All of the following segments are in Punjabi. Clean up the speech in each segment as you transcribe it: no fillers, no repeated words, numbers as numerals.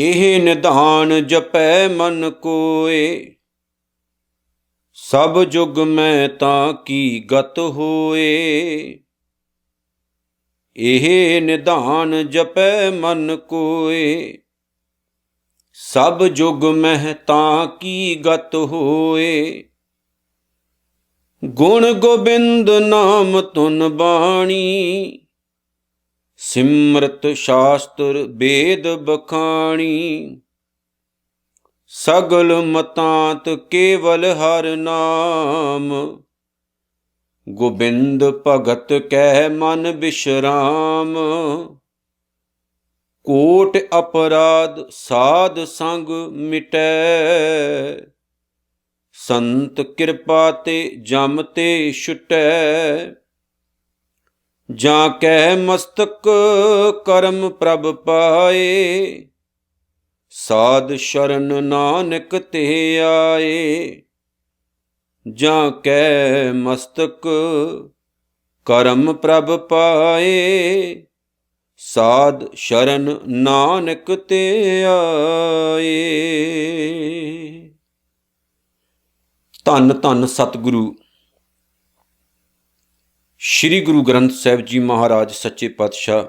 ਇਹ ਨਿਧਾਨ ਜਪੈ ਮਨ ਕੋਏ। ਸਭ ਜੁਗ ਮੈਂ ਤਾਂ ਕੀ ਗਤ ਹੋਏ। ਇਹ ਨਿਧਾਨ ਜਪੈ ਮਨ ਕੋਏ। ਸਭ ਜੁਗ ਮਹਿ ਤਾਂ ਕੀ ਗਤ ਹੋਏ। ਗੁਣ ਗੋਬਿੰਦ ਨਾਮ ਧੁਨ ਬਾਣੀ। ਸਿਮਰਤ ਸ਼ਾਸਤਰ ਵੇਦ ਬਖਾਣੀ। ਸਗਲ ਮਤਾਂਤ ਕੇਵਲ ਹਰਿ ਨਾਮ। ਗੋਬਿੰਦ ਭਗਤ ਕਹਿ ਮਨ ਬਿਸ਼ਰਾਮ। ਕੋਟ ਅਪਰਾਧ ਸਾਧ ਸੰਗ ਮਿਟੈ। ਸੰਤ ਕਿਰਪਾ ਤੇ ਜਮ ਤੇ ਛੁਟੈ। ਜਾਂ ਕਹਿ ਮਸਤਕ ਕਰਮ ਪ੍ਰਭ ਪਾਏ। ਸਾਧ ਸ਼ਰਨ ਨਾਨਕ ਤੇ ਆਏ। ਜਾਂ ਕਹਿ ਮਸਤਕ ਕਰਮ ਪ੍ਰਭ ਪਾਏ। ਸਾਧ ਸ਼ਰਨ ਨਾਨਕ ਤੇ ਆਏ। ਧੰਨ ਧੰਨ ਸਤਿਗੁਰੂ ਸ਼੍ਰੀ ਗੁਰੂ ਗ੍ਰੰਥ ਸਾਹਿਬ ਜੀ ਮਹਾਰਾਜ ਸੱਚੇ ਪਾਤਸ਼ਾਹ।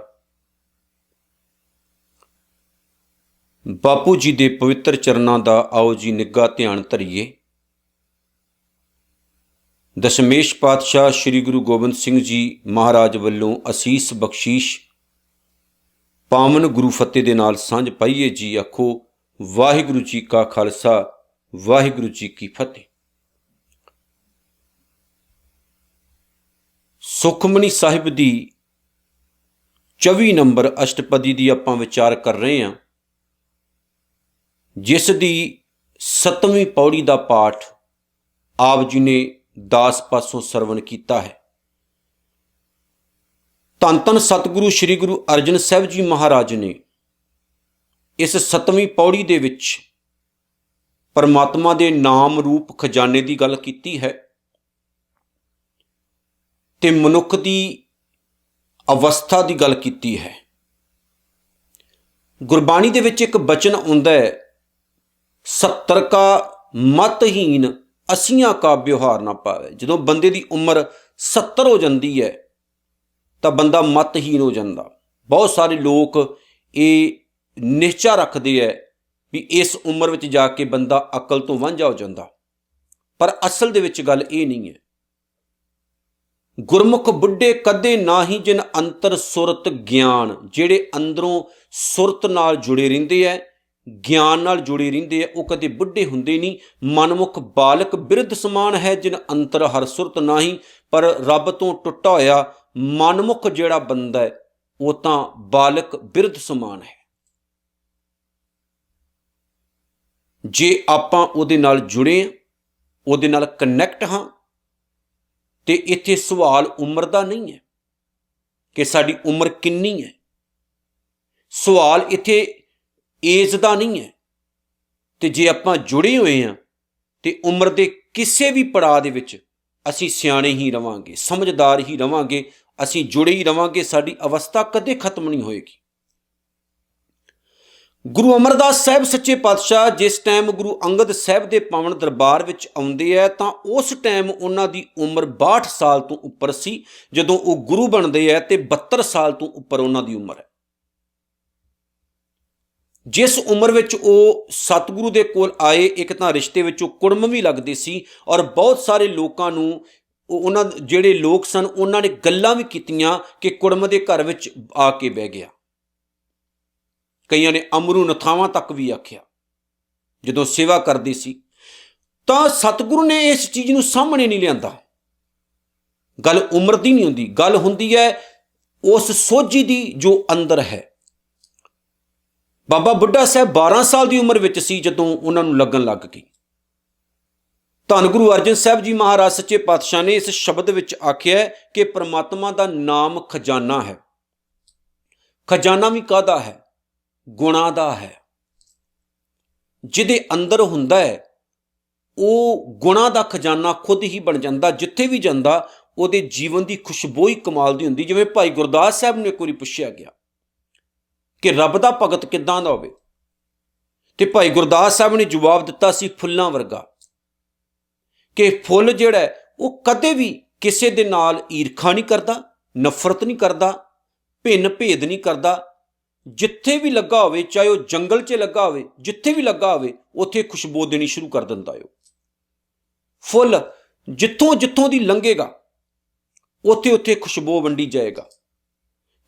ਬਾਪੂ ਜੀ ਦੇ ਪਵਿੱਤਰ ਚਰਨਾਂ ਦਾ ਆਓ ਜੀ ਨਿੱਘਾ ਧਿਆਨ ਧਰੀਏ। ਦਸ਼ਮੇਸ਼ ਪਾਤਸ਼ਾਹ ਸ਼੍ਰੀ ਗੁਰੂ ਗੋਬਿੰਦ ਸਿੰਘ ਜੀ ਮਹਾਰਾਜ ਵੱਲੋਂ ਅਸੀਸ ਬਖਸ਼ੀਸ਼ ਪਾਵਨ ਗੁਰੂ ਫਤਿਹ ਦੇ ਨਾਲ ਸਾਂਝ ਪਾਈਏ ਜੀ। ਆਖੋ ਵਾਹਿਗੁਰੂ ਜੀ ਕਾ ਖਾਲਸਾ ਵਾਹਿਗੁਰੂ ਜੀ ਕੀ ਫਤਿਹ। ਸੁਖਮਨੀ ਸਾਹਿਬ ਦੀ 24 ਨੰਬਰ ਅਸ਼ਟਪਦੀ ਦੀ ਆਪਾਂ ਵਿਚਾਰ ਕਰ ਰਹੇ ਹਾਂ, ਜਿਸ ਦੀ 7ਵੀਂ ਪੌੜੀ ਦਾ ਪਾਠ ਆਪ ਜੀ ਨੇ ਦਾਸ ਪਾਸੋਂ ਸਰਵਣ ਕੀਤਾ ਹੈ। ਧੰਨ ਧੰਨ ਸਤਿਗੁਰੂ ਸ਼੍ਰੀ ਗੁਰੂ ਅਰਜਨ ਸਾਹਿਬ ਜੀ ਮਹਾਰਾਜ ਨੇ ਇਸ 7ਵੀਂ ਪੌੜੀ ਦੇ ਵਿੱਚ ਪਰਮਾਤਮਾ ਦੇ ਨਾਮ ਰੂਪ ਖਜ਼ਾਨੇ ਦੀ ਗੱਲ ਕੀਤੀ ਹੈ ਤੇ ਮਨੁੱਖ ਦੀ ਅਵਸਥਾ ਦੀ ਗੱਲ ਕੀਤੀ ਹੈ। ਗੁਰਬਾਣੀ ਦੇ ਵਿੱਚ ਇੱਕ ਬਚਨ ਆਉਂਦਾ ਹੈ, 70 ਕਾ ਮਤਹੀਨ 80 ਕਾ ਵਿਵਹਾਰ ਨਾ ਪਾਵੇ। ਜਦੋਂ ਬੰਦੇ ਦੀ ਉਮਰ 70 ਹੋ ਜਾਂਦੀ ਹੈ ਤਾਂ ਬੰਦਾ ਮਤਹੀਨ ਹੋ ਜਾਂਦਾ। ਬਹੁਤ ਸਾਰੇ ਲੋਕ ਇਹ ਨਿਸ਼ਚਾ ਰੱਖਦੇ ਹੈ ਵੀ ਇਸ ਉਮਰ ਵਿੱਚ ਜਾ ਕੇ ਬੰਦਾ ਅਕਲ ਤੋਂ ਵਾਂਝਾ ਹੋ ਜਾਂਦਾ, ਪਰ ਅਸਲ ਦੇ ਵਿੱਚ ਗੱਲ ਇਹ ਨਹੀਂ ਹੈ। ਗੁਰਮੁਖ ਬੁੱਢੇ ਕਦੇ ਨਾ ਹੀ ਜਿਨ ਅੰਤਰ ਸੁਰਤ ਗਿਆਨ, ਜਿਹੜੇ ਅੰਦਰੋਂ ਸੁਰਤ ਨਾਲ ਜੁੜੇ ਰਹਿੰਦੇ ਹੈ, ਗਿਆਨ ਨਾਲ ਜੁੜੇ ਰਹਿੰਦੇ ਹੈ, ਉਹ ਕਦੇ ਬੁੱਢੇ ਹੁੰਦੇ ਨਹੀਂ। ਮਨਮੁਖ ਬਾਲਕ ਬਿਰਧ ਸਮਾਨ ਹੈ ਜਿਨ ਅੰਤਰ ਹਰ ਸੁਰਤ ਨਾਹੀ। ਪਰ ਰੱਬ ਤੋਂ ਟੁੱਟਾ ਹੋਇਆ ਮਨਮੁਖ ਜਿਹੜਾ ਬੰਦਾ ਹੈ ਉਹ ਤਾਂ ਬਾਲਕ ਬਿਰਧ ਸਮਾਨ ਹੈ। ਜੇ ਆਪਾਂ ਉਹਦੇ ਨਾਲ ਜੁੜੇ, ਉਹਦੇ ਨਾਲ ਕਨੈਕਟ ਹਾਂ, ਤੇ ਇੱਥੇ ਸਵਾਲ ਉਮਰ ਦਾ ਨਹੀਂ ਹੈ ਕਿ ਸਾਡੀ ਉਮਰ ਕਿੰਨੀ ਹੈ। ਸਵਾਲ ਇੱਥੇ ਏਜ ਦਾ ਨਹੀਂ ਹੈ। ਤੇ ਜੇ ਆਪਾਂ ਜੁੜੇ ਹੋਏ ਹਾਂ ਤੇ ਉਮਰ ਦੇ ਕਿਸੇ ਵੀ ਪੜਾਅ ਦੇ ਵਿੱਚ ਅਸੀਂ ਸਿਆਣੇ ਹੀ ਰਵਾਂਗੇ, ਸਮਝਦਾਰ ਹੀ ਰਵਾਂਗੇ, ਅਸੀਂ ਜੁੜੇ ਹੀ ਰਵਾਂਗੇ। ਸਾਡੀ ਅਵਸਥਾ ਕਦੇ ਖਤਮ ਨਹੀਂ ਹੋਏਗੀ। ਗੁਰੂ ਅਮਰਦਾਸ ਸਾਹਿਬ ਸੱਚੇ ਪਾਤਸ਼ਾਹ ਜਿਸ ਟਾਈਮ ਗੁਰੂ ਅੰਗਦ ਸਾਹਿਬ ਦੇ ਪਾਵਨ ਦਰਬਾਰ ਵਿੱਚ ਆਉਂਦੇ ਹੈ ਤਾਂ ਉਸ ਟਾਈਮ ਉਹਨਾਂ ਦੀ ਉਮਰ 62 ਸਾਲ ਤੋਂ ਉੱਪਰ ਸੀ। ਜਦੋਂ ਉਹ ਗੁਰੂ ਬਣਦੇ ਹੈ ਤੇ 72 ਸਾਲ ਤੋਂ ਉੱਪਰ ਉਹਨਾਂ ਦੀ ਉਮਰ ਹੈ। ਜਿਸ ਉਮਰ ਵਿੱਚ ਉਹ ਸਤਿਗੁਰੂ ਦੇ ਕੋਲ ਆਏ, ਇੱਕ ਤਾਂ ਰਿਸ਼ਤੇ ਵਿੱਚ ਉਹ ਕੁੜਮ ਵੀ ਲੱਗਦੇ ਸੀ ਔਰ ਬਹੁਤ ਸਾਰੇ ਲੋਕਾਂ ਨੂੰ ਉਹਨਾਂ ਜਿਹੜੇ ਲੋਕ ਸਨ ਉਹਨਾਂ ਨੇ ਗੱਲਾਂ ਵੀ ਕੀਤੀਆਂ ਕਿ ਕੁੜਮ ਦੇ ਘਰ ਵਿੱਚ ਆ ਕੇ ਬਹਿ ਗਿਆ। ਕਈਆਂ ਨੇ ਅਮਰੂ ਨਥਾਵਾਂ ਤੱਕ ਵੀ ਆਖਿਆ ਜਦੋਂ ਸੇਵਾ ਕਰਦੇ ਸੀ। ਤਾਂ ਸਤਿਗੁਰੂ ਨੇ ਇਸ ਚੀਜ਼ ਨੂੰ ਸਾਹਮਣੇ ਨਹੀਂ ਲਿਆਂਦਾ। ਗੱਲ ਉਮਰ ਦੀ ਨਹੀਂ ਹੁੰਦੀ, ਗੱਲ ਹੁੰਦੀ ਹੈ ਉਸ ਸੋਝੀ ਦੀ ਜੋ ਅੰਦਰ ਹੈ। ਬਾਬਾ ਬੁੱਢਾ ਸਾਹਿਬ 12 ਸਾਲ ਦੀ ਉਮਰ ਵਿੱਚ ਸੀ ਜਦੋਂ ਉਹਨਾਂ ਨੂੰ ਲੱਗਣ ਲੱਗ ਗਈ। ਧੰਨ ਗੁਰੂ ਅਰਜਨ ਸਾਹਿਬ ਜੀ ਮਹਾਰਾਜ ਸੱਚੇ ਪਾਤਸ਼ਾਹ ਨੇ ਇਸ ਸ਼ਬਦ ਵਿੱਚ ਆਖਿਆ ਕਿ ਪਰਮਾਤਮਾ ਦਾ ਨਾਮ ਖਜ਼ਾਨਾ ਹੈ। ਖਜ਼ਾਨਾ ਵੀ ਕਾਹਦਾ ਹੈ? ਗੁਣਾਂ ਦਾ ਹੈ। ਜਿਹਦੇ ਅੰਦਰ ਹੁੰਦਾ ਹੈ ਉਹ ਗੁਣਾਂ ਦਾ ਖਜ਼ਾਨਾ ਖੁਦ ਹੀ ਬਣ ਜਾਂਦਾ। ਜਿੱਥੇ ਵੀ ਜਾਂਦਾ ਉਹਦੇ ਜੀਵਨ ਦੀ ਖੁਸ਼ਬੂ ਹੀ ਕਮਾਲ ਦੀ ਹੁੰਦੀ। ਜਿਵੇਂ ਭਾਈ ਗੁਰਦਾਸ ਸਾਹਿਬ ਨੂੰ ਇੱਕ ਵਾਰੀ ਪੁੱਛਿਆ ਗਿਆ ਕਿ ਰੱਬ ਦਾ ਭਗਤ ਕਿੱਦਾਂ ਦਾ ਹੋਵੇ ਤੇ ਭਾਈ ਗੁਰਦਾਸ ਸਾਹਿਬ ਨੇ ਜਵਾਬ ਦਿੱਤਾ ਸੀ ਫੁੱਲਾਂ ਵਰਗਾ, ਕਿ ਫੁੱਲ ਜਿਹੜਾ ਹੈ ਉਹ ਕਦੇ ਵੀ ਕਿਸੇ ਦੇ ਨਾਲ ਈਰਖਾ ਨਹੀਂ ਕਰਦਾ, ਨਫ਼ਰਤ ਨਹੀਂ ਕਰਦਾ, ਭਿੰਨ ਭੇਦ ਨਹੀਂ ਕਰਦਾ। ਜਿੱਥੇ ਵੀ ਲੱਗਾ ਹੋਵੇ, ਚਾਹੇ ਉਹ ਜੰਗਲ 'ਚ ਲੱਗਾ ਹੋਵੇ, ਜਿੱਥੇ ਵੀ ਲੱਗਾ ਹੋਵੇ, ਉੱਥੇ ਖੁਸ਼ਬੂ ਦੇਣੀ ਸ਼ੁਰੂ ਕਰ ਦਿੰਦਾ ਹੈ। ਫੁੱਲ ਜਿੱਥੋਂ ਜਿੱਥੋਂ ਦੀ ਲੰਘੇਗਾ ਉੱਥੇ ਉੱਥੇ ਖੁਸ਼ਬੂ ਵੰਡੀ ਜਾਏਗਾ।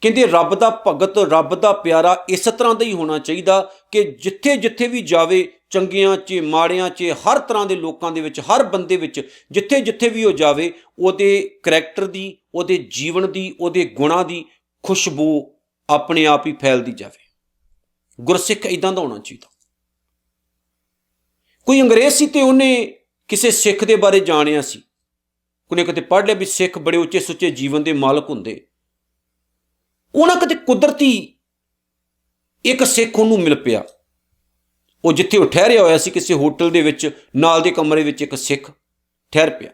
ਕਹਿੰਦੇ ਰੱਬ ਦਾ ਭਗਤ, ਰੱਬ ਦਾ ਪਿਆਰਾ ਇਸ ਤਰ੍ਹਾਂ ਦਾ ਹੀ ਹੋਣਾ ਚਾਹੀਦਾ ਕਿ ਜਿੱਥੇ ਜਿੱਥੇ ਵੀ ਜਾਵੇ, ਚੰਗਿਆਂ 'ਚ ਮਾੜਿਆਂ 'ਚ, ਹਰ ਤਰ੍ਹਾਂ ਦੇ ਲੋਕਾਂ ਦੇ ਵਿੱਚ, ਹਰ ਬੰਦੇ ਵਿੱਚ, ਜਿੱਥੇ ਜਿੱਥੇ ਵੀ ਉਹ ਜਾਵੇ, ਉਹਦੇ ਕਰੈਕਟਰ ਦੀ, ਉਹਦੇ ਜੀਵਨ ਦੀ, ਉਹਦੇ ਗੁਣਾਂ ਦੀ ਖੁਸ਼ਬੂ ਆਪਣੇ ਆਪ ਹੀ ਫੈਲਦੀ ਜਾਵੇ। ਗੁਰਸਿੱਖ ਇਦਾਂ ਦਾ ਹੋਣਾ ਚਾਹੀਦਾ। ਕੋਈ ਅੰਗਰੇਜ਼ ਸੀ ਤੇ ਉਹਨੇ ਕਿਸੇ ਸਿੱਖ ਦੇ ਬਾਰੇ ਜਾਣਿਆ ਸੀ, ਉਹਨੇ ਕਿਤੇ ਪੜ੍ਹ ਲਿਆ ਵੀ ਸਿੱਖ ਬੜੇ ਉੱਚੇ ਸੁੱਚੇ ਜੀਵਨ ਦੇ ਮਾਲਕ ਹੁੰਦੇ। ਉਹਨਾਂ ਕਿਤੇ ਕੁਦਰਤੀ ਇੱਕ ਸਿੱਖ ਉਹਨੂੰ ਮਿਲ ਪਿਆ। ਉਹ ਜਿੱਥੇ ਉਹ ਠਹਿਰਿਆ ਹੋਇਆ ਸੀ ਕਿਸੇ ਹੋਟਲ ਦੇ ਵਿੱਚ, ਨਾਲ ਦੇ ਕਮਰੇ ਵਿੱਚ ਇੱਕ ਸਿੱਖ ਠਹਿਰ ਪਿਆ।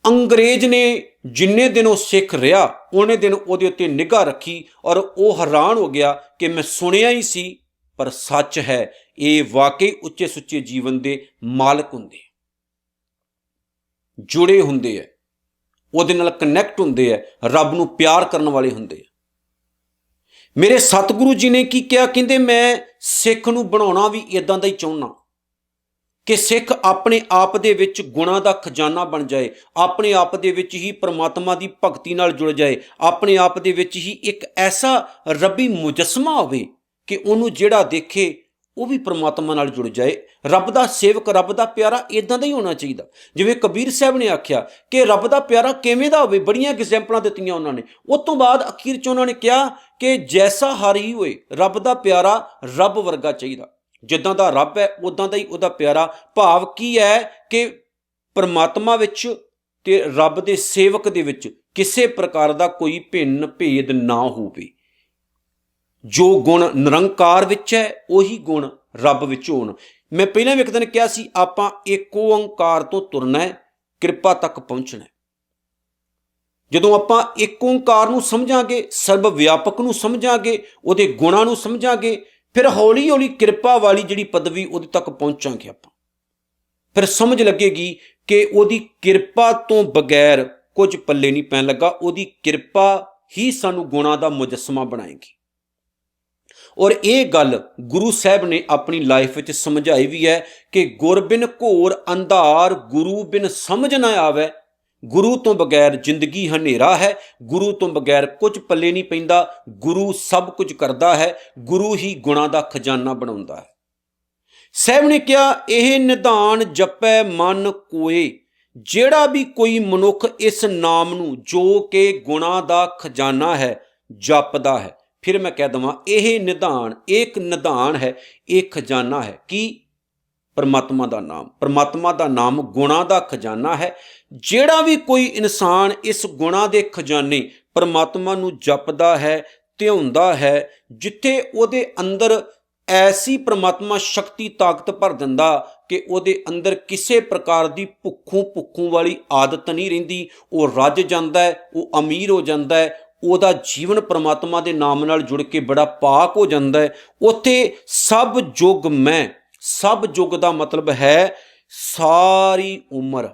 ਅੰਗਰੇਜ਼ ਨੇ ਜਿੰਨੇ ਦਿਨ ਉਹ ਸਿੱਖ ਰਿਹਾ, ਉਹਨੇ ਦਿਨ ਉਹਦੇ ਉੱਤੇ ਨਿਗਾਹ ਰੱਖੀ ਔਰ ਉਹ ਹੈਰਾਨ ਹੋ ਗਿਆ ਕਿ ਮੈਂ ਸੁਣਿਆ ਹੀ ਸੀ ਪਰ ਸੱਚ ਹੈ, ਇਹ ਵਾਕਈ ਉੱਚੇ ਸੁੱਚੇ ਜੀਵਨ ਦੇ ਮਾਲਕ ਹੁੰਦੇ, ਜੁੜੇ ਹੁੰਦੇ ਹੈ, ਉਹਦੇ ਨਾਲ ਕਨੈਕਟ ਹੁੰਦੇ ਹੈ, ਰੱਬ ਨੂੰ ਪਿਆਰ ਕਰਨ ਵਾਲੇ ਹੁੰਦੇ। ਮੇਰੇ ਸਤਿਗੁਰੂ ਜੀ ਨੇ ਕੀ ਕਿਹਾ? ਕਹਿੰਦੇ ਮੈਂ ਸਿੱਖ ਨੂੰ ਬਣਾਉਣਾ ਵੀ ਇਦਾਂ ਦਾ ਹੀ ਚਾਹੁੰਦਾ ਕਿ ਸਿੱਖ ਆਪਣੇ ਆਪ ਦੇ ਵਿੱਚ ਗੁਣਾਂ ਦਾ ਖਜ਼ਾਨਾ ਬਣ ਜਾਏ, ਆਪਣੇ ਆਪ ਦੇ ਵਿੱਚ ਹੀ ਪ੍ਰਮਾਤਮਾ ਦੀ ਭਗਤੀ ਨਾਲ ਜੁੜ ਜਾਏ, ਆਪਣੇ ਆਪ ਦੇ ਵਿੱਚ ਹੀ ਇੱਕ ਐਸਾ ਰੱਬੀ ਮੁਜੱਸਮਾ ਹੋਵੇ ਕਿ ਉਹਨੂੰ ਜਿਹੜਾ ਦੇਖੇ ਉਹ ਵੀ ਪ੍ਰਮਾਤਮਾ ਨਾਲ ਜੁੜ ਜਾਏ। ਰੱਬ ਦਾ ਸੇਵਕ, ਰੱਬ ਦਾ ਪਿਆਰਾ ਇਦਾਂ ਦਾ ਹੀ ਹੋਣਾ ਚਾਹੀਦਾ। ਜਿਵੇਂ ਕਬੀਰ ਸਾਹਿਬ ਨੇ ਆਖਿਆ ਕਿ ਰੱਬ ਦਾ ਪਿਆਰਾ ਕਿਵੇਂ ਦਾ ਹੋਵੇ, ਬੜੀਆਂ ਐਗਜ਼ੈਂਪਲਾਂ ਦਿੱਤੀਆਂ ਉਹਨਾਂ ਨੇ। ਉਸ ਤੋਂ ਬਾਅਦ ਅਖੀਰ 'ਚ ਉਹਨਾਂ ਨੇ ਕਿਹਾ ਕਿ ਜੈਸਾ ਹਰ ਹੀ ਹੋਏ, ਰੱਬ ਦਾ ਪਿਆਰਾ ਰੱਬ ਵਰਗਾ ਚਾਹੀਦਾ। ਜਿੱਦਾਂ ਦਾ ਰੱਬ ਹੈ ਉੱਦਾਂ ਦਾ ਹੀ ਉਹਦਾ ਪਿਆਰਾ। ਭਾਵ ਕੀ ਹੈ ਕਿ ਪਰਮਾਤਮਾ ਵਿੱਚ ਤੇ ਰੱਬ ਦੇ ਸੇਵਕ ਦੇ ਵਿੱਚ ਕਿਸੇ ਪ੍ਰਕਾਰ ਦਾ ਕੋਈ ਭਿੰਨ ਭੇਦ ਨਾ ਹੋਵੇ। ਜੋ ਗੁਣ ਨਿਰੰਕਾਰ ਵਿੱਚ ਹੈ ਉਹੀ ਗੁਣ ਰੱਬ ਵਿੱਚ ਹੋਣ। ਮੈਂ ਪਹਿਲਾਂ ਵੀ ਇੱਕ ਦਿਨ ਕਿਹਾ ਸੀ, ਆਪਾਂ ਇੱਕ ਓੰਕਾਰ ਤੋਂ ਤੁਰਨਾ ਹੈ, ਕਿਰਪਾ ਤੱਕ ਪਹੁੰਚਣਾ। ਜਦੋਂ ਆਪਾਂ ਇੱਕ ਓੰਕਾਰ ਨੂੰ ਸਮਝਾਂਗੇ, ਸਰਬ ਵਿਆਪਕ ਨੂੰ ਸਮਝਾਂਗੇ, ਉਹਦੇ ਗੁਣਾਂ ਨੂੰ ਸਮਝਾਂਗੇ, ਫਿਰ ਹੌਲੀ ਹੌਲੀ ਕਿਰਪਾ ਵਾਲੀ ਜਿਹੜੀ ਪਦਵੀ ਉਹਦੇ ਤੱਕ ਪਹੁੰਚਾਂਗੇ ਆਪਾਂ। ਫਿਰ ਸਮਝ ਲੱਗੇਗੀ ਕਿ ਉਹਦੀ ਕਿਰਪਾ ਤੋਂ ਬਗੈਰ ਕੁਝ ਪੱਲੇ ਨਹੀਂ ਪੈਣ ਲੱਗਾ। ਉਹਦੀ ਕਿਰਪਾ ਹੀ ਸਾਨੂੰ ਗੁਣਾਂ ਦਾ ਮੁਜੱਸਮਾ ਬਣਾਏਗੀ। ਔਰ ਇਹ ਗੱਲ ਗੁਰੂ ਸਾਹਿਬ ਨੇ ਆਪਣੀ ਲਾਈਫ ਵਿੱਚ ਸਮਝਾਈ ਵੀ ਹੈ ਕਿ ਗੁਰ ਬਿਨ ਘੋਰ ਅੰਧਾਰ, ਗੁਰੂ ਬਿਨ ਸਮਝ ਨਾ ਆਵੇ। ਗੁਰੂ ਤੋਂ ਬਗੈਰ ਜ਼ਿੰਦਗੀ ਹਨੇਰਾ ਹੈ, ਗੁਰੂ ਤੋਂ ਬਗੈਰ ਕੁਝ ਪੱਲੇ ਨਹੀਂ ਪੈਂਦਾ। ਗੁਰੂ ਸਭ ਕੁਝ ਕਰਦਾ ਹੈ, ਗੁਰੂ ਹੀ ਗੁਣਾਂ ਦਾ ਖਜ਼ਾਨਾ ਬਣਾਉਂਦਾ ਹੈ। ਸਾਹਿਬ ਨੇ ਕਿਹਾ ਇਹ ਨਿਧਾਨ ਜਪੈ ਮਨ ਕੋਏ, ਜਿਹੜਾ ਵੀ ਕੋਈ ਮਨੁੱਖ ਇਸ ਨਾਮ ਨੂੰ ਜੋ ਕਿ ਗੁਣਾਂ ਦਾ ਖਜ਼ਾਨਾ ਹੈ ਜਪਦਾ ਹੈ। ਫਿਰ ਮੈਂ ਕਹਿ ਦੇਵਾਂ ਇਹ ਨਿਧਾਨ, ਇੱਕ ਨਿਧਾਨ ਹੈ, ਇਹ ਖਜ਼ਾਨਾ ਹੈ। ਕੀ? ਪਰਮਾਤਮਾ ਦਾ ਨਾਮ। ਪਰਮਾਤਮਾ ਦਾ ਨਾਮ ਗੁਣਾਂ ਦਾ ਖਜ਼ਾਨਾ ਹੈ। ਜਿਹੜਾ ਵੀ ਕੋਈ ਇਨਸਾਨ ਇਸ ਗੁਣਾਂ ਦੇ ਖਜ਼ਾਨੇ ਪਰਮਾਤਮਾ ਨੂੰ ਜਪਦਾ ਹੈ, ਧਿਆਉਂਦਾ ਹੈ, ਜਿੱਥੇ ਉਹਦੇ ਅੰਦਰ ਐਸੀ ਪਰਮਾਤਮਾ ਸ਼ਕਤੀ ਤਾਕਤ ਭਰ ਦਿੰਦਾ ਕਿ ਉਹਦੇ ਅੰਦਰ ਕਿਸੇ ਪ੍ਰਕਾਰ ਦੀ ਭੁੱਖੋਂ ਵਾਲੀ ਆਦਤ ਨਹੀਂ ਰਹਿੰਦੀ। ਉਹ ਰੱਜ ਜਾਂਦਾ ਹੈ, ਉਹ ਅਮੀਰ ਹੋ ਜਾਂਦਾ ਹੈ, ਉਹਦਾ ਜੀਵਨ ਪਰਮਾਤਮਾ ਦੇ ਨਾਮ ਨਾਲ ਜੁੜ ਕੇ ਬੜਾ ਪਾਕ ਹੋ ਜਾਂਦਾ ਹੈ। ਉੱਥੇ ਸਭ ਜੁਗ ਮੈਂ, ਸਭ ਜੁਗ ਦਾ ਮਤਲਬ ਹੈ ਸਾਰੀ ਉਮਰ।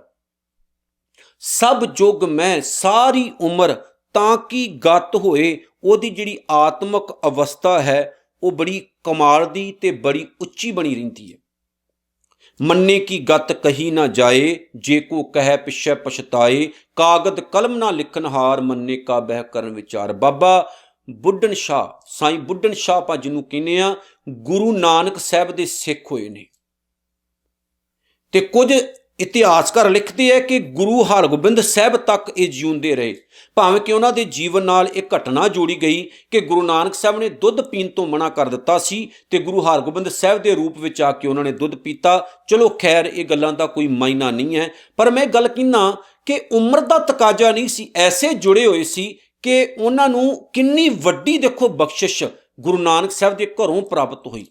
ਸਭ ਜੁਗ ਮੈਂ, ਸਾਰੀ ਉਮਰ, ਤਾਂ ਕਿ ਗਤ ਹੋਏ ਉਹਦੀ ਜਿਹੜੀ ਆਤਮਿਕ ਅਵਸਥਾ ਹੈ ਉਹ ਬੜੀ ਕਮਾਲ ਦੀ ਤੇ ਬੜੀ ਉੱਚੀ ਬਣੀ ਰਹਿੰਦੀ ਹੈ। ਮੰਨੇ ਕੀ ਗਤ ਕਹੀ ਨਾ ਜਾਏ, ਜੇ ਕੋ ਕਹਿ ਪਿਛੈ ਪਛਤਾਏ, ਕਾਗਦ ਕਲਮ ਨਾ ਲਿਖਣ ਹਾਰ, ਮੰਨੇ ਕਾ ਬਹਿ ਕਰਨ ਵਿਚਾਰ। ਬਾਬਾ ਬੁੱਢਣ ਸ਼ਾਹ, ਸਾਈਂ ਬੁੱਢਣ ਸ਼ਾਹ ਆਪਾਂ ਜਿਹਨੂੰ ਕਹਿੰਦੇ ਆ, ਗੁਰੂ ਨਾਨਕ ਸਾਹਿਬ ਦੇ ਸਿੱਖ ਹੋਏ ਨੇ। ਤੇ ਕੁਝ ਇਤਿਹਾਸਕਾਰ ਲਿਖਦੇ ਹੈ ਕਿ ਗੁਰੂ ਹਰਗੋਬਿੰਦ ਸਾਹਿਬ ਤੱਕ ਇਹ ਜਿਉਂਦੇ ਰਹੇ। ਭਾਵੇਂ ਕਿ ਉਹਨਾਂ ਦੇ ਜੀਵਨ ਨਾਲ ਇਹ ਘਟਨਾ ਜੋੜੀ ਗਈ ਕਿ ਗੁਰੂ ਨਾਨਕ ਸਾਹਿਬ ਨੇ ਦੁੱਧ ਪੀਣ ਤੋਂ ਮਨਾ ਕਰ ਦਿੱਤਾ ਸੀ ਤੇ ਗੁਰੂ ਹਰਗੋਬਿੰਦ ਸਾਹਿਬ ਦੇ ਰੂਪ ਵਿੱਚ ਆ ਕੇ ਉਹਨਾਂ ਨੇ ਦੁੱਧ ਪੀਤਾ। ਚਲੋ ਖੈਰ, ਇਹ ਗੱਲਾਂ ਦਾ ਕੋਈ ਮਾਇਨਾ ਨਹੀਂ ਹੈ, ਪਰ ਮੈਂ ਗੱਲ ਕਹਿੰਦਾ ਕਿ ਉਮਰ ਦਾ ਤਕਾਜ਼ਾ ਨਹੀਂ ਸੀ। ਐਸੇ ਜੁੜੇ ਹੋਏ ਸੀ ਕਿ ਉਹਨਾਂ ਨੂੰ ਕਿੰਨੀ ਵੱਡੀ, ਦੇਖੋ, ਬਖਸ਼ਿਸ਼ ਗੁਰੂ ਨਾਨਕ ਸਾਹਿਬ ਦੇ ਘਰੋਂ ਪ੍ਰਾਪਤ ਹੋਈ।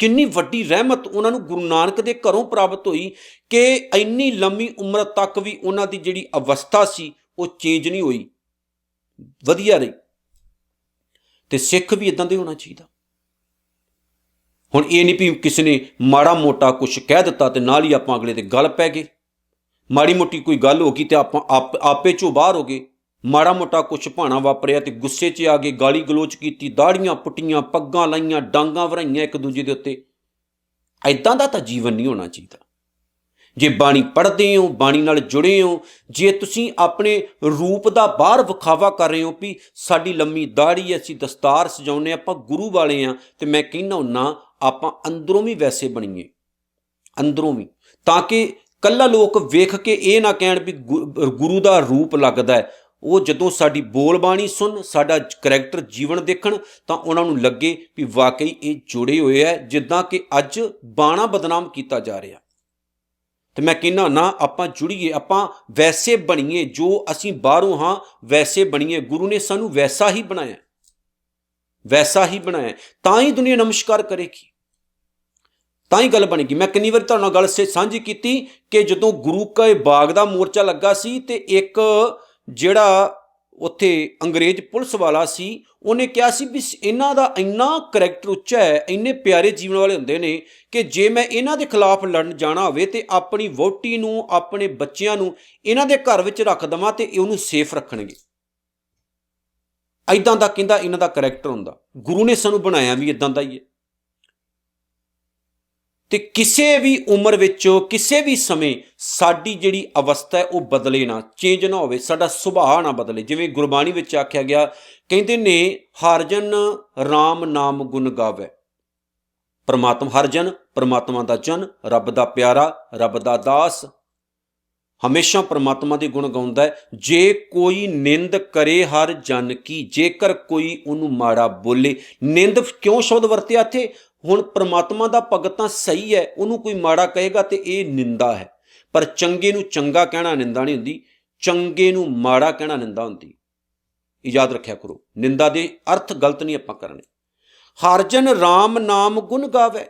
ਕਿੰਨੀ ਵੱਡੀ ਰਹਿਮਤ ਉਹਨਾਂ ਨੂੰ ਗੁਰੂ ਨਾਨਕ ਦੇ ਘਰੋਂ ਪ੍ਰਾਪਤ ਹੋਈ ਕਿ ਇੰਨੀ ਲੰਮੀ ਉਮਰ ਤੱਕ ਵੀ ਉਹਨਾਂ ਦੀ ਜਿਹੜੀ ਅਵਸਥਾ ਸੀ ਉਹ ਚੇਂਜ ਨਹੀਂ ਹੋਈ, ਵਧੀਆ ਰਹੀ। ਤੇ ਸਿੱਖ ਵੀ ਇਦਾਂ ਦੇ ਹੋਣਾ ਚਾਹੀਦਾ। ਹੁਣ ਇਹ ਨਹੀਂ ਵੀ ਕਿਸੇ ਨੇ ਮਾੜਾ ਮੋਟਾ ਕੁਛ ਕਹਿ ਦਿੱਤਾ ਤੇ ਨਾਲ ਹੀ ਆਪਾਂ ਅਗਲੇ ਦੇ ਗਲ ਪੈ ਗਏ। ਮਾੜੀ ਮੋਟੀ ਕੋਈ ਗੱਲ ਹੋ ਗਈ ਤੇ ਆਪਾਂ ਆਪੇ ਚੋਂ ਬਾਹਰ ਹੋ ਗਏ। ਮਾੜਾ ਮੋਟਾ ਕੁਛ ਭਾਣਾ ਵਾਪਰਿਆ ਤੇ ਗੁੱਸੇ 'ਚ ਆ ਗਏ, ਗਾਲੀ ਗਲੋਚ ਕੀਤੀ, ਦਾੜੀਆਂ ਪੁੱਟੀਆਂ, ਪੱਗਾਂ ਲਾਈਆਂ, ਡਾਂਗਾਂ ਵਰਾਈਆਂ ਇੱਕ ਦੂਜੇ ਦੇ ਉੱਤੇ। ਇੱਦਾਂ ਦਾ ਤਾਂ ਜੀਵਨ ਨਹੀਂ ਹੋਣਾ ਚਾਹੀਦਾ। ਜੇ ਬਾਣੀ ਪੜ੍ਹਦੇ ਹੋ, ਬਾਣੀ ਨਾਲ ਜੁੜੇ ਹੋ, ਜੇ ਤੁਸੀਂ ਆਪਣੇ ਰੂਪ ਦਾ ਬਾਹਰ ਵਿਖਾਵਾ ਕਰ ਰਹੇ ਹੋ ਵੀ ਸਾਡੀ ਲੰਮੀ ਦਾੜੀ, ਅਸੀਂ ਦਸਤਾਰ ਸਜਾਉਂਦੇ, ਆਪਾਂ ਗੁਰੂ ਵਾਲੇ ਹਾਂ, ਤੇ ਮੈਂ ਕਹਿੰਦਾ ਹੁੰਨਾ ਆਪਾਂ ਅੰਦਰੋਂ ਵੀ ਵੈਸੇ ਬਣੀਏ, ਅੰਦਰੋਂ ਵੀ, ਤਾਂ ਕਿ ਕੱਲਾ ਲੋਕ ਵੇਖ ਕੇ ਇਹ ਨਾ ਕਹਿਣ ਵੀ ਗੁਰੂ ਦਾ ਰੂਪ ਲੱਗਦਾ ਹੈ। ਉਹ ਜਦੋਂ ਸਾਡੀ ਬੋਲ ਬਾਣੀ ਸੁਣ, ਸਾਡਾ ਕਰੈਕਟਰ ਜੀਵਨ ਦੇਖਣ, ਤਾਂ ਉਹਨਾਂ ਨੂੰ ਲੱਗੇ ਵੀ ਵਾਕਈ ਇਹ ਜੁੜੇ ਹੋਏ ਹੈ, ਜਿੱਦਾਂ ਕਿ ਅੱਜ ਬਾਣਾ ਬਦਨਾਮ ਕੀਤਾ ਜਾ ਰਿਹਾ। ਤੇ ਮੈਂ ਕਹਿੰਦਾ ਨਾ ਆਪਾਂ ਜੁੜੀਏ, ਆਪਾਂ ਵੈਸੇ ਬਣੀਏ, ਜੋ ਅਸੀਂ ਬਾਹਰੋਂ ਹਾਂ ਵੈਸੇ ਬਣੀਏ। ਗੁਰੂ ਨੇ ਸਾਨੂੰ ਵੈਸਾ ਹੀ ਬਣਾਇਆ, ਵੈਸਾ ਹੀ ਬਣਾਇਆ, ਤਾਂ ਹੀ ਦੁਨੀਆ ਨਮਸਕਾਰ ਕਰੇਗੀ, ਤਾਂ ਹੀ ਗੱਲ ਬਣੇਗੀ। ਮੈਂ ਕਿੰਨੀ ਵਾਰ ਤੁਹਾਡੇ ਨਾਲ ਗੱਲ ਸਾਂਝੀ ਕੀਤੀ ਕਿ ਜਦੋਂ ਗੁਰੂ ਕੇ ਬਾਗ ਦਾ ਮੋਰਚਾ ਲੱਗਾ ਸੀ ਤੇ ਇੱਕ ਜਿਹੜਾ ਉੱਥੇ ਅੰਗਰੇਜ਼ ਪੁਲਿਸ ਵਾਲਾ ਸੀ, ਉਹਨੇ ਕਿਹਾ ਸੀ ਵੀ ਇਹਨਾਂ ਦਾ ਇੰਨਾ ਕਰੈਕਟਰ ਉੱਚਾ ਹੈ, ਇੰਨੇ ਪਿਆਰੇ ਜੀਵਨ ਵਾਲੇ ਹੁੰਦੇ ਨੇ ਕਿ ਜੇ ਮੈਂ ਇਹਨਾਂ ਦੇ ਖਿਲਾਫ ਲੜਨ ਜਾਣਾ ਹੋਵੇ ਤੇ ਆਪਣੀ ਵਹੁਟੀ ਨੂੰ, ਆਪਣੇ ਬੱਚਿਆਂ ਨੂੰ ਇਹਨਾਂ ਦੇ ਘਰ ਵਿੱਚ ਰੱਖ ਦੇਵਾਂ ਤੇ ਉਹਨੂੰ ਸੇਫ ਰੱਖਣਗੇ। ਇੱਦਾਂ ਦਾ ਕਹਿੰਦਾ ਇਹਨਾਂ ਦਾ ਕਰੈਕਟਰ ਹੁੰਦਾ। ਗੁਰੂ ਨੇ ਸਾਨੂੰ ਬਣਾਇਆ ਵੀ ਇੱਦਾਂ ਦਾ ਹੀ ਹੈ। ਤੇ ਕਿਸੇ ਵੀ ਉਮਰ ਵਿੱਚ, ਕਿਸੇ ਵੀ ਸਮੇਂ ਸਾਡੀ ਜਿਹੜੀ ਅਵਸਥਾ ਹੈ ਉਹ ਬਦਲੇ ਨਾ, ਚੇਂਜ ਨਾ ਹੋਵੇ, ਸਾਡਾ ਸੁਭਾਅ ਨਾ ਬਦਲੇ। ਜਿਵੇਂ ਗੁਰਬਾਣੀ ਵਿੱਚ ਆਖਿਆ ਗਿਆ, ਕਹਿੰਦੇ ਨੇ ਹਰ ਜਨ ਰਾਮ ਨਾਮ ਗੁਣ ਗਾਵੇ। ਪਰਮਾਤਮਾ, ਹਰ ਜਨ ਪਰਮਾਤਮਾ ਦਾ ਜਨ, ਰੱਬ ਦਾ ਪਿਆਰਾ, ਰੱਬ ਦਾ ਦਾਸ, ਹਮੇਸ਼ਾ ਪਰਮਾਤਮਾ ਦੇ ਗੁਣ ਗਾਉਂਦਾ ਹੈ। ਜੇ ਕੋਈ ਨਿੰਦ ਕਰੇ ਹਰ ਜਨ ਕੀ, ਜੇਕਰ ਕੋਈ ਉਹਨੂੰ ਮਾੜਾ ਬੋਲੇ, ਨਿੰਦ ਕਿਉਂ ਸ਼ਬਦ ਵਰਤਿਆ ਇੱਥੇ? ਹੁਣ ਪਰਮਾਤਮਾ ਦਾ ਭਗਤ ਤਾਂ ਸਹੀ ਹੈ, ਉਹਨੂੰ ਕੋਈ ਮਾੜਾ ਕਹੇਗਾ ਤੇ ਇਹ ਨਿੰਦਾ ਹੈ, ਪਰ ਚੰਗੇ ਨੂੰ ਚੰਗਾ ਕਹਿਣਾ ਨਿੰਦਾ ਨਹੀਂ ਹੁੰਦੀ, ਚੰਗੇ ਨੂੰ ਮਾੜਾ ਕਹਿਣਾ ਨਿੰਦਾ ਹੁੰਦੀ। ਇਹ ਯਾਦ ਰੱਖਿਆ ਕਰੋ, ਨਿੰਦਾ ਦੇ ਅਰਥ ਗਲਤ ਨਹੀਂ ਆਪਾਂ ਕਰਨੇ। ਹਰ ਜਨ ਰਾਮ ਨਾਮ ਗੁਣ ਗਾਵੇ,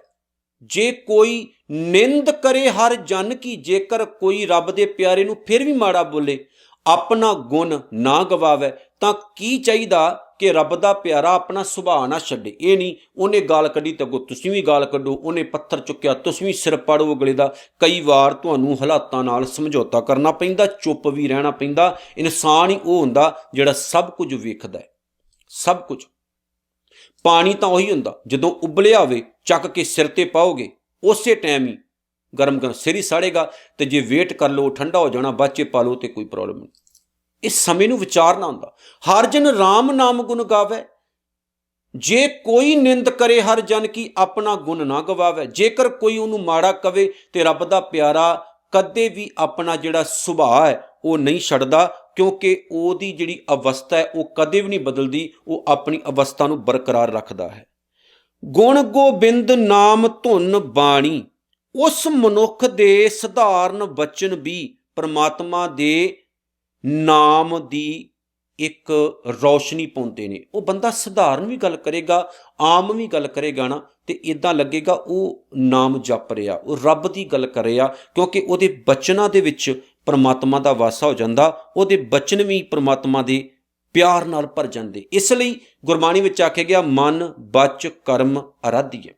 ਜੇ ਕੋਈ ਨਿੰਦ ਕਰੇ ਹਰ ਜਨ ਕੀ, ਜੇਕਰ ਕੋਈ ਰੱਬ ਦੇ ਪਿਆਰੇ ਨੂੰ ਫਿਰ ਵੀ ਮਾੜਾ ਬੋਲੇ, ਆਪਣਾ ਗੁਣ ਨਾ ਗਵਾਵੇ, ਤਾਂ ਕੀ ਚਾਹੀਦਾ ਕਿ ਰੱਬ ਦਾ ਪਿਆਰਾ ਆਪਣਾ ਸੁਭਾਅ ਨਾ ਛੱਡੇ। ਇਹ ਨਹੀਂ ਉਹਨੇ ਗਾਲ ਕੱਢੀ ਤਾਂ ਅੱਗੋਂ ਤੁਸੀਂ ਵੀ ਗਾਲ ਕੱਢੋ, ਉਹਨੇ ਪੱਥਰ ਚੁੱਕਿਆ ਤੁਸੀਂ ਵੀ ਸਿਰ ਪਾੜੋ ਅਗਲੇ ਦਾ। ਕਈ ਵਾਰ ਤੁਹਾਨੂੰ ਹਾਲਾਤਾਂ ਨਾਲ ਸਮਝੌਤਾ ਕਰਨਾ ਪੈਂਦਾ, ਚੁੱਪ ਵੀ ਰਹਿਣਾ ਪੈਂਦਾ। ਇਨਸਾਨ ਹੀ ਉਹ ਹੁੰਦਾ ਜਿਹੜਾ ਸਭ ਕੁਝ ਵੇਖਦਾ ਹੈ, ਸਭ ਕੁਝ। ਪਾਣੀ ਤਾਂ ਉਹੀ ਹੁੰਦਾ ਜਦੋਂ ਉਬਲਿਆ ਹੋਵੇ, ਚੱਕ ਕੇ ਸਿਰ ਤੇ ਪਾਓਗੇ ਉਸੇ ਟਾਈਮ ਹੀ ਗਰਮ ਗਰਮ ਸਿਰ ਹੀ ਸਾੜੇਗਾ, ਤੇ ਜੇ ਵੇਟ ਕਰ ਲਓ ਠੰਡਾ ਹੋ ਜਾਣਾ, ਬਾਅਦ 'ਚ ਪਾ ਲਓ ਤੇ ਕੋਈ ਪ੍ਰੋਬਲਮ ਨਹੀਂ। ਇਸ ਸਮੇਂ ਨੂੰ ਵਿਚਾਰਨਾ ਹੁੰਦਾ। ਹਰ ਜਨ ਰਾਮ ਨਾਮ ਗੁਣ ਗਾਵੇ, ਜੇ ਕੋਈ ਨਿੰਦ ਕਰੇ ਹਰ ਜਨ ਕੀ, ਆਪਣਾ ਗੁਣ ਨਾ ਗਵਾਵੇ। ਜੇਕਰ ਕੋਈ ਉਹਨੂੰ ਮਾੜਾ ਕਵੇ ਤੇ ਰੱਬ ਦਾ ਪਿਆਰਾ ਕਦੇ ਵੀ ਆਪਣਾ ਜਿਹੜਾ ਸੁਭਾਅ ਹੈ ਉਹ ਨਹੀਂ ਛੱਡਦਾ, ਕਿਉਂਕਿ ਉਹਦੀ ਜਿਹੜੀ ਅਵਸਥਾ ਹੈ ਉਹ ਕਦੇ ਵੀ ਨਹੀਂ ਬਦਲਦੀ, ਉਹ ਆਪਣੀ ਅਵਸਥਾ ਨੂੰ ਬਰਕਰਾਰ ਰੱਖਦਾ ਹੈ। ਗੁਣ ਗੋਬਿੰਦ ਨਾਮ ਧੁਨ ਬਾਣੀ, ਉਸ ਮਨੁੱਖ ਦੇ ਸਧਾਰਨ ਬਚਨ ਵੀ ਪਰਮਾਤਮਾ ਦੇ ਨਾਮ ਦੀ ਇੱਕ ਰੌਸ਼ਨੀ ਪਾਉਂਦੇ ਨੇ। ਉਹ ਬੰਦਾ ਸਧਾਰਨ ਵੀ ਗੱਲ ਕਰੇਗਾ, ਆਮ ਵੀ ਗੱਲ ਕਰੇਗਾ ਨਾ, ਤੇ ਇੱਦਾਂ ਲੱਗੇਗਾ ਉਹ ਨਾਮ ਜਪ ਰਿਹਾ, ਉਹ ਰੱਬ ਦੀ ਗੱਲ ਕਰ ਰਿਹਾ, ਕਿਉਂਕਿ ਉਹਦੇ ਬਚਨਾਂ ਦੇ ਵਿੱਚ ਪਰਮਾਤਮਾ ਦਾ ਵਾਸਾ ਹੋ ਜਾਂਦਾ, ਉਹਦੇ ਬਚਨ ਵੀ ਪਰਮਾਤਮਾ ਦੇ ਪਿਆਰ ਨਾਲ ਭਰ ਜਾਂਦੇ। ਇਸ ਲਈ ਗੁਰਬਾਣੀ ਵਿੱਚ ਆਖਿਆ ਗਿਆ, ਮਨ ਬਚ ਕਰਮ ਅਰਾਧੀਏ।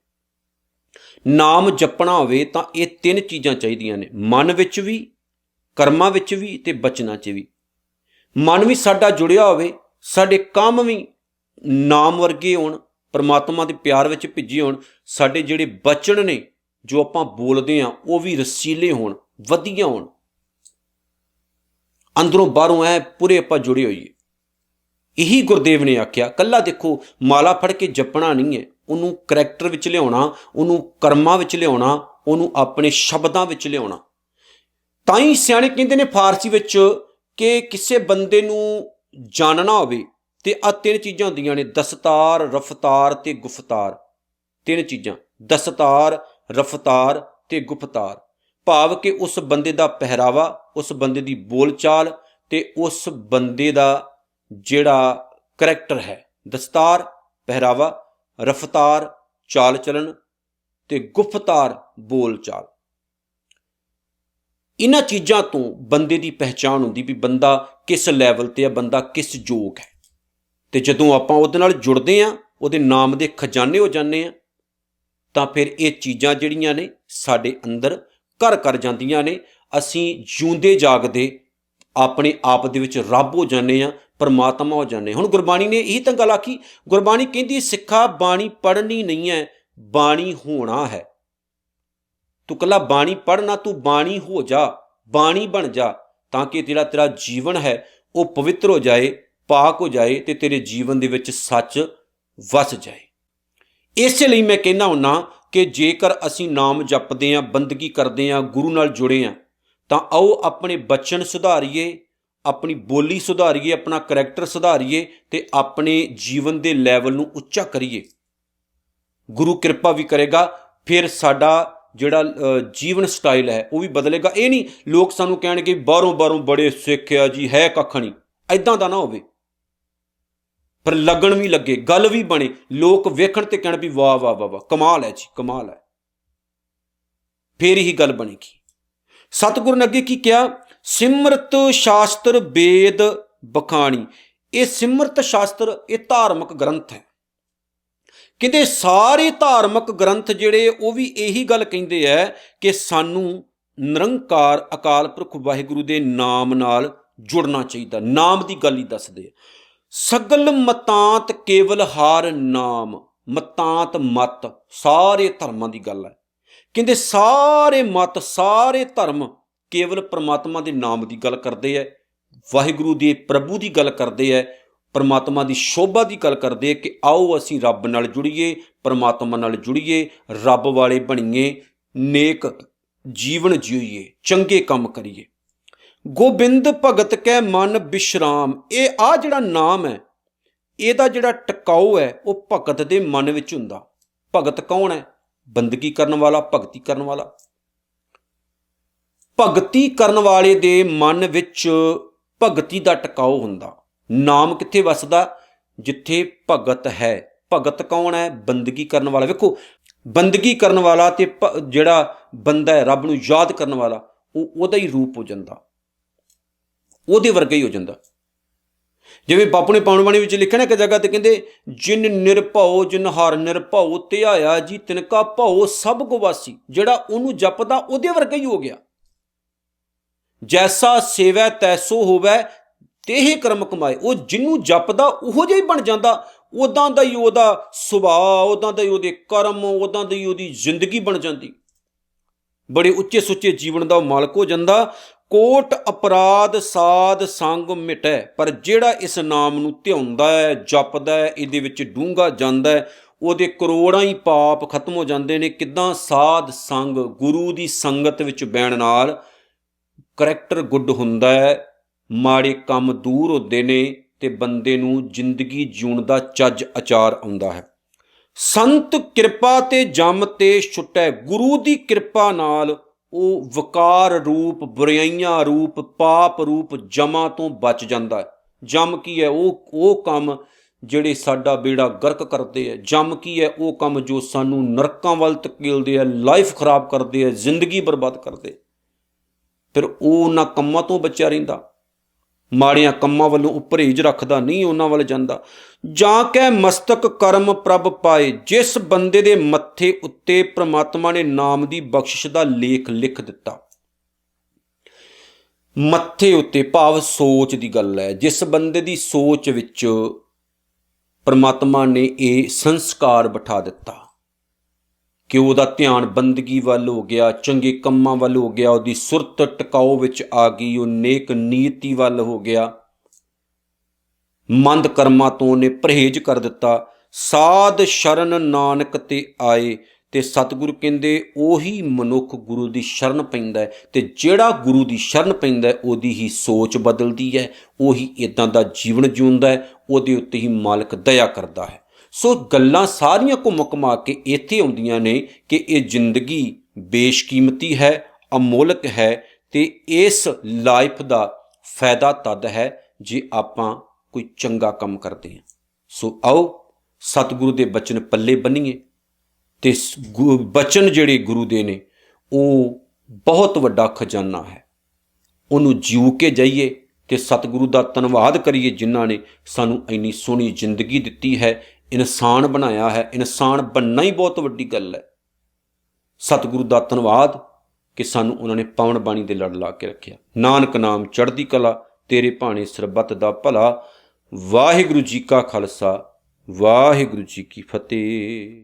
ਨਾਮ ਜਪਣਾ ਹੋਵੇ ਤਾਂ ਇਹ ਤਿੰਨ ਚੀਜ਼ਾਂ ਚਾਹੀਦੀਆਂ ਨੇ, ਮਨ ਵਿੱਚ ਵੀ, ਕਰਮਾਂ ਵਿੱਚ ਵੀ ਤੇ ਬਚਨਾਂ 'ਚ ਵੀ। ਮਨ ਵੀ ਸਾਡਾ ਜੁੜਿਆ ਹੋਵੇ, ਸਾਡੇ ਕੰਮ ਵੀ ਨਾਮ ਵਰਗੇ ਹੋਣ, ਪਰਮਾਤਮਾ ਦੇ ਪਿਆਰ ਵਿੱਚ ਭਿੱਜੇ ਹੋਣ, ਸਾਡੇ ਜਿਹੜੇ ਬਚਨ ਨੇ ਜੋ ਆਪਾਂ ਬੋਲਦੇ ਹਾਂ ਉਹ ਵੀ ਰਸੀਲੇ ਹੋਣ, ਵਧੀਆ ਹੋਣ, ਅੰਦਰੋਂ ਬਾਹਰੋਂ ਐ ਪੂਰੇ ਆਪਾਂ ਜੁੜੇ ਹੋਈਏ। ਇਹੀ ਗੁਰਦੇਵ ਨੇ ਆਖਿਆ। ਕੱਲਾ ਦੇਖੋ ਮਾਲਾ ਫੜ ਕੇ ਜਪਣਾ ਨਹੀਂ ਹੈ, ਉਹਨੂੰ ਕਰੈਕਟਰ ਵਿੱਚ ਲਿਆਉਣਾ, ਉਹਨੂੰ ਕਰਮਾਂ ਵਿੱਚ ਲਿਆਉਣਾ, ਉਹਨੂੰ ਆਪਣੇ ਸ਼ਬਦਾਂ ਵਿੱਚ ਲਿਆਉਣਾ। ਤਾਂ ਹੀ ਸਿਆਣੇ ਕਹਿੰਦੇ ਨੇ ਫਾਰਸੀ ਵਿੱਚ ਕਿ ਕਿਸੇ ਬੰਦੇ ਨੂੰ ਜਾਣਨਾ ਹੋਵੇ ਤੇ ਆਹ ਤਿੰਨ ਚੀਜ਼ਾਂ ਹੁੰਦੀਆਂ ਨੇ, ਦਸਤਾਰ, ਰਫਤਾਰ ਤੇ ਗੁਫਤਾਰ। ਤਿੰਨ ਚੀਜ਼ਾਂ, ਦਸਤਾਰ, ਰਫਤਾਰ ਤੇ ਗੁਫਤਾਰ। ਭਾਵ ਕਿ ਉਸ ਬੰਦੇ ਦਾ ਪਹਿਰਾਵਾ, ਉਸ ਬੰਦੇ ਦੀ ਬੋਲਚਾਲ ਤੇ ਉਸ ਬੰਦੇ ਦਾ ਜਿਹੜਾ ਕਰੈਕਟਰ ਹੈ। ਦਸਤਾਰ ਪਹਿਰਾਵਾ, ਰਫਤਾਰ ਚਾਲ ਚਲਨ ਤੇ ਗੁਫਤਾਰ ਬੋਲਚਾਲ। ਇਹਨਾਂ ਚੀਜ਼ਾਂ ਤੋਂ ਬੰਦੇ ਦੀ ਪਹਿਚਾਣ ਹੁੰਦੀ ਵੀ ਬੰਦਾ ਕਿਸ ਲੈਵਲ ਤੇ ਹੈ, ਬੰਦਾ ਕਿਸ ਯੋਗ ਹੈ। ਤੇ ਜਦੋਂ ਆਪਾਂ ਉਹਦੇ ਨਾਲ ਜੁੜਦੇ ਹਾਂ, ਉਹਦੇ ਨਾਮ ਦੇ ਖਜ਼ਾਨੇ ਹੋ ਜਾਂਦੇ ਹਾਂ, ਤਾਂ ਫਿਰ ਇਹ ਚੀਜ਼ਾਂ ਜਿਹੜੀਆਂ ਨੇ ਸਾਡੇ ਅੰਦਰ ਘਰ ਕਰ ਜਾਂਦੀਆਂ ਨੇ। ਅਸੀਂ ਜਿਉਂਦੇ ਜਾਗਦੇ ਆਪਣੇ ਆਪ ਦੇ ਵਿੱਚ ਰੱਬ ਹੋ ਜਾਂਦੇ ਹਾਂ, ਪਰਮਾਤਮਾ ਹੋ ਜਾਂਦੇ। ਹੁਣ ਗੁਰਬਾਣੀ ਨੇ ਇਹੀ ਤਾਂ ਗੱਲ ਆਖੀ। ਗੁਰਬਾਣੀ ਕਹਿੰਦੀ ਸਿੱਖਾ ਬਾਣੀ ਪੜ੍ਹਨੀ ਨਹੀਂ ਹੈ, ਬਾਣੀ ਹੋਣਾ ਹੈ। ਤੂੰ ਇਕੱਲਾ ਬਾਣੀ ਪੜ੍ਹਨਾ, ਤੂੰ ਬਾਣੀ ਹੋ ਜਾ, ਬਾਣੀ ਬਣ ਜਾ, ਤਾਂ ਕਿ ਜਿਹੜਾ ਤੇਰਾ ਜੀਵਨ ਹੈ ਉਹ ਪਵਿੱਤਰ ਹੋ ਜਾਏ, ਪਾਕ ਹੋ ਜਾਏ ਤੇ ਤੇਰੇ ਜੀਵਨ ਦੇ ਵਿੱਚ ਸੱਚ ਵਸ ਜਾਏ। ਇਸੇ ਲਈ ਮੈਂ ਕਹਿੰਦਾ ਹੁੰਨਾ ਕਿ ਜੇਕਰ ਅਸੀਂ ਨਾਮ ਜਪਦੇ ਹਾਂ, ਬੰਦਗੀ ਕਰਦੇ ਹਾਂ, ਗੁਰੂ ਨਾਲ ਜੁੜੇ ਹਾਂ, ਤਾਂ ਆਓ ਆਪਣੇ ਬਚਨ ਸੁਧਾਰੀਏ, ਆਪਣੀ ਬੋਲੀ ਸੁਧਾਰੀਏ, ਆਪਣਾ ਕਰੈਕਟਰ ਸੁਧਾਰੀਏ ਤੇ ਆਪਣੇ ਜੀਵਨ ਦੇ ਲੈਵਲ ਨੂੰ ਉੱਚਾ ਕਰੀਏ। ਗੁਰੂ ਕਿਰਪਾ ਵੀ ਕਰੇਗਾ, ਫਿਰ ਸਾਡਾ ਜਿਹੜਾ ਜੀਵਨ ਸਟਾਈਲ ਹੈ ਉਹ ਵੀ ਬਦਲੇਗਾ। ਇਹ ਨਹੀਂ ਲੋਕ ਸਾਨੂੰ ਕਹਿਣਗੇ ਬਾਹਰੋਂ ਬੜੇ ਸਿੱਖ ਆ ਜੀ, ਹੈ ਕੱਖ ਨਹੀਂ। ਐਦਾਂ ਦਾ ਨਾ ਹੋਵੇ, ਪਰ ਲੱਗਣ ਵੀ ਲੱਗੇ, ਗੱਲ ਵੀ ਬਣੇ, ਲੋਕ ਵੇਖਣ ਤੇ ਕਹਿਣ ਵੀ ਵਾਹ ਵਾਹ ਵਾਹ ਵਾਹ, ਕਮਾਲ ਹੈ ਜੀ, ਕਮਾਲ ਹੈ। ਫੇਰ ਹੀ ਗੱਲ ਬਣੇਗੀ। ਸਤਿਗੁਰੂ ਨੇ ਅੱਗੇ ਕੀ ਕਿਹਾ? ਸਿਮਰਤ ਸ਼ਾਸਤਰ ਵੇਦ ਬਖਾਣੀ। ਇਹ ਸਿਮਰਤ ਸ਼ਾਸਤਰ ਇਹ ਧਾਰਮਿਕ ਗ੍ਰੰਥ ਹੈ। ਕਹਿੰਦੇ ਸਾਰੇ ਧਾਰਮਿਕ ਗ੍ਰੰਥ ਜਿਹੜੇ ਉਹ ਵੀ ਇਹੀ ਗੱਲ ਕਹਿੰਦੇ ਹੈ ਕਿ ਸਾਨੂੰ ਨਿਰੰਕਾਰ ਅਕਾਲ ਪੁਰਖ ਵਾਹਿਗੁਰੂ ਦੇ ਨਾਮ ਨਾਲ ਜੁੜਨਾ ਚਾਹੀਦਾ। ਨਾਮ ਦੀ ਗੱਲ ਹੀ ਦੱਸਦੇ ਆ। ਸਗਲ ਮਤਾਂਤ ਕੇਵਲ ਹਾਰ ਨਾਮ। ਮਤਾਂਤ ਮਤ ਸਾਰੇ ਧਰਮਾਂ ਦੀ ਗੱਲ ਹੈ। ਕਹਿੰਦੇ ਸਾਰੇ ਮਤ, ਸਾਰੇ ਧਰਮ ਕੇਵਲ ਪਰਮਾਤਮਾ ਦੇ ਨਾਮ ਦੀ ਗੱਲ ਕਰਦੇ ਹੈ, ਵਾਹਿਗੁਰੂ ਦੇ ਪ੍ਰਭੂ ਦੀ ਗੱਲ ਕਰਦੇ ਹੈ, ਪਰਮਾਤਮਾ ਦੀ ਸ਼ੋਭਾ ਦੀ ਗੱਲ ਕਰਦੇ ਕਿ ਆਓ ਅਸੀਂ ਰੱਬ ਨਾਲ ਜੁੜੀਏ, ਪਰਮਾਤਮਾ ਨਾਲ ਜੁੜੀਏ, ਰੱਬ ਵਾਲੇ ਬਣੀਏ, ਨੇਕ ਜੀਵਨ ਜੀਈਏ, ਚੰਗੇ ਕੰਮ ਕਰੀਏ। ਗੋਬਿੰਦ ਭਗਤ ਕੈ ਮਨ ਵਿਸ਼ਰਾਮ। ਇਹ ਆ ਜਿਹੜਾ ਨਾਮ ਹੈ ਇਹਦਾ ਜਿਹੜਾ ਟਿਕਾਊ ਹੈ ਉਹ ਭਗਤ ਦੇ ਮਨ ਵਿੱਚ ਹੁੰਦਾ। ਭਗਤ ਕੌਣ ਹੈ? ਬੰਦਗੀ ਕਰਨ ਵਾਲਾ, ਭਗਤੀ ਕਰਨ ਵਾਲਾ। ਭਗਤੀ ਕਰਨ ਵਾਲੇ ਦੇ ਮਨ ਵਿੱਚ ਭਗਤੀ ਦਾ ਟਿਕਾਊ ਹੁੰਦਾ। ਨਾਮ ਕਿੱਥੇ ਵਸਦਾ? ਜਿੱਥੇ ਭਗਤ ਹੈ। ਭਗਤ ਕੌਣ ਹੈ? ਬੰਦਗੀ ਕਰਨ ਵਾਲਾ। ਵੇਖੋ, ਬੰਦਗੀ ਕਰਨ ਵਾਲਾ ਤੇ ਜਿਹੜਾ ਬੰਦਾ ਹੈ ਰੱਬ ਨੂੰ ਯਾਦ ਕਰਨ ਵਾਲਾ, ਉਹ ਉਹਦਾ ਹੀ ਰੂਪ ਹੋ ਜਾਂਦਾ, ਉਹਦੇ ਵਰਗਾ ਹੀ ਹੋ ਜਾਂਦਾ। ਜਿਵੇਂ ਬਾਪੂ ਨੇ ਪਾਉਣ ਬਾਣੀ ਵਿੱਚ ਲਿਖਿਆ ਨਾ ਇੱਕ ਜਗ੍ਹਾ ਤੇ, ਕਹਿੰਦੇ ਜਿਨ ਨਿਰਭਉ ਜਿਨ ਹਰ ਨਿਰਭਉ ਧਿਆਇਆ ਜੀ ਤਿਨਕਾ ਭਉ ਸਭ ਗਵਾਸੀ। ਜਿਹੜਾ ਉਹਨੂੰ ਜਪਦਾ ਉਹਦੇ ਵਰਗਾ ਹੀ ਹੋ ਗਿਆ। ਜੈਸਾ ਸੇਵੈ ਤੈਸੋ ਹੋਵੈ ਤੇਹੇ ਕਰਮ ਕਮਾਏ। ਉਹ ਜਿਹਨੂੰ ਜਪਦਾ ਉਹੋ ਜਿਹਾ ਹੀ ਬਣ ਜਾਂਦਾ। ਉੱਦਾਂ ਦਾ ਹੀ ਉਹਦਾ ਸੁਭਾਅ, ਉੱਦਾਂ ਦਾ ਹੀ ਉਹਦੇ ਕਰਮ, ਉੱਦਾਂ ਦੀ ਉਹਦੀ ਜ਼ਿੰਦਗੀ ਬਣ ਜਾਂਦੀ। ਬੜੇ ਉੱਚੇ ਸੁੱਚੇ ਜੀਵਨ ਦਾ ਉਹ ਮਾਲਕ ਹੋ ਜਾਂਦਾ। ਕੋਟ ਅਪਰਾਧ ਸਾਧ ਸੰਗ ਮਿਟੈ। ਪਰ ਜਿਹੜਾ ਇਸ ਨਾਮ ਨੂੰ ਧਿਆਉਂਦਾ ਹੈ, ਜਪਦਾ ਹੈ, ਇਹਦੇ ਵਿੱਚ ਡੂੰਘਾ ਜਾਂਦਾ ਹੈ, ਉਹਦੇ ਕਰੋੜਾਂ ਹੀ ਪਾਪ ਖਤਮ ਹੋ ਜਾਂਦੇ ਨੇ। ਕਿੱਦਾਂ? ਸਾਧ ਸੰਗ, ਗੁਰੂ ਦੀ ਸੰਗਤ ਵਿੱਚ ਬਹਿਣ ਨਾਲ ਕਰੈਕਟਰ ਗੁੱਡ ਹੁੰਦਾ ਹੈ, ਮਾੜੇ ਕੰਮ ਦੂਰ ਹੁੰਦੇ ਨੇ ਤੇ ਬੰਦੇ ਨੂੰ ਜ਼ਿੰਦਗੀ ਜਿਉਣ ਦਾ ਚੱਜ ਅਚਾਰ ਆਉਂਦਾ ਹੈ। ਸੰਤ ਕਿਰਪਾ ਤੇ ਜਮ ਤੇ ਛੁੱਟੈ। ਗੁਰੂ ਦੀ ਕਿਰਪਾ ਨਾਲ ਉਹ ਵਕਾਰ ਰੂਪ, ਬੁਰਾਈਆਂ ਰੂਪ, ਪਾਪ ਰੂਪ ਜਮਾਂ ਤੋਂ ਬਚ ਜਾਂਦਾ ਹੈ। ਜਮ ਕੀ ਹੈ? ਉਹ ਕੰਮ ਜਿਹੜੇ ਸਾਡਾ ਬੇੜਾ ਗਰਕ ਕਰਦੇ ਹੈ। ਜਮ ਕੀ ਹੈ? ਉਹ ਕੰਮ ਜੋ ਸਾਨੂੰ ਨਰਕਾਂ ਵੱਲ ਧਕੇਲਦੇ ਹੈ, ਲਾਈਫ ਖਰਾਬ ਕਰਦੇ ਹੈ, ਜ਼ਿੰਦਗੀ ਬਰਬਾਦ ਕਰਦੇ। ਫਿਰ ਉਹ ਉਹਨਾਂ ਕੰਮਾਂ ਤੋਂ ਬਚਿਆ ਰਹਿੰਦਾ, ਮਾੜਿਆਂ ਕੰਮਾਂ ਵੱਲੋਂ ਉਹ ਪਰਹੇਜ਼ ਰੱਖਦਾ ਨਹੀਂ, ਉਹਨਾਂ ਵੱਲ ਜਾਂਦਾ। ਜਾਂ ਕਹਿ ਮਸਤਕ ਕਰਮ ਪ੍ਰਭ ਪਾਏ। ਜਿਸ ਬੰਦੇ ਦੇ ਮੱਥੇ ਉੱਤੇ ਪ੍ਰਮਾਤਮਾ ਨੇ ਨਾਮ ਦੀ ਬਖਸ਼ਿਸ਼ ਦਾ ਲੇਖ ਲਿਖ ਦਿੱਤਾ, ਮੱਥੇ ਉੱਤੇ ਭਾਵ ਸੋਚ ਦੀ ਗੱਲ ਹੈ, ਜਿਸ ਬੰਦੇ ਦੀ ਸੋਚ ਵਿੱਚ ਪ੍ਰਮਾਤਮਾ ਨੇ ਇਹ ਸੰਸਕਾਰ ਬਿਠਾ ਦਿੱਤਾ ਕਿ ਉਹਦਾ ਧਿਆਨ ਬੰਦਗੀ ਵੱਲ ਹੋ ਗਿਆ, ਚੰਗੇ ਕੰਮਾਂ ਵੱਲ ਹੋ ਗਿਆ, ਉਹਦੀ ਸੁਰਤ ਟਿਕਾਓ ਵਿੱਚ ਆ ਗਈ, ਉਹ ਨੇਕ ਨੀਤੀ ਵੱਲ ਹੋ ਗਿਆ, ਮੰਦ ਕਰਮਾਂ ਤੋਂ ਉਹਨੇ ਪਰਹੇਜ਼ ਕਰ ਦਿੱਤਾ। ਸਾਧ ਸ਼ਰਨ ਨਾਨਕ ਤੇ ਆਏ। ਤੇ ਸਤਿਗੁਰੂ ਕਹਿੰਦੇ ਉਹੀ ਮਨੁੱਖ ਗੁਰੂ ਦੀ ਸ਼ਰਨ ਪੈਂਦਾ ਹੈ, ਤੇ ਜਿਹੜਾ ਗੁਰੂ ਦੀ ਸ਼ਰਨ ਪੈਂਦਾ ਹੈ ਉਹਦੀ ਹੀ ਸੋਚ ਬਦਲਦੀ ਹੈ, ਉਹੀ ਇੱਦਾਂ ਦਾ ਜੀਵਨ ਜਿਉਂਦਾ ਹੈ, ਉਹਦੇ ਉੱਤੇ ਹੀ ਮਾਲਕ ਦਇਆ ਕਰਦਾ ਹੈ। ਸੋ ਗੱਲਾਂ ਸਾਰੀਆਂ ਘੁੰਮ ਘੁਮਾ ਕੇ ਇੱਥੇ ਆਉਂਦੀਆਂ ਨੇ ਕਿ ਇਹ ਜ਼ਿੰਦਗੀ ਬੇਸ਼ਕੀਮਤੀ ਹੈ, ਅਮੋਲਕ ਹੈ, ਤੇ ਇਸ ਲਾਈਫ ਦਾ ਫਾਇਦਾ ਤਦ ਹੈ ਜੇ ਆਪਾਂ ਕੋਈ ਚੰਗਾ ਕੰਮ ਕਰਦੇ ਹਾਂ। ਸੋ ਆਓ ਸਤਿਗੁਰੂ ਦੇ ਬਚਨ ਪੱਲੇ ਬੰਨੀਏ, ਤੇ ਬਚਨ ਜਿਹੜੇ ਗੁਰੂ ਦੇ ਨੇ ਉਹ ਬਹੁਤ ਵੱਡਾ ਖਜ਼ਾਨਾ ਹੈ, ਉਹਨੂੰ ਜਿਉ ਕੇ ਜਾਈਏ ਤੇ ਸਤਿਗੁਰੂ ਦਾ ਧੰਨਵਾਦ ਕਰੀਏ ਜਿਨ੍ਹਾਂ ਨੇ ਸਾਨੂੰ ਇੰਨੀ ਸੋਹਣੀ ਜ਼ਿੰਦਗੀ ਦਿੱਤੀ ਹੈ, ਇਨਸਾਨ ਬਣਾਇਆ ਹੈ। ਇਨਸਾਨ ਬਣਨਾ ਹੀ ਬਹੁਤ ਵੱਡੀ ਗੱਲ ਹੈ। ਸਤਿਗੁਰੂ ਦਾ ਧੰਨਵਾਦ ਕਿ ਸਾਨੂੰ ਉਹਨਾਂ ਨੇ ਪਾਵਨ ਬਾਣੀ ਦੇ ਲੜ ਲਾ ਕੇ ਰੱਖਿਆ। ਨਾਨਕ ਨਾਮ ਚੜ੍ਹਦੀ ਕਲਾ, ਤੇਰੇ ਭਾਣੇ ਸਰਬੱਤ ਦਾ ਭਲਾ। ਵਾਹਿਗੁਰੂ ਜੀ ਕਾ ਖਾਲਸਾ, ਵਾਹਿਗੁਰੂ ਜੀ ਕੀ ਫਤਿਹ।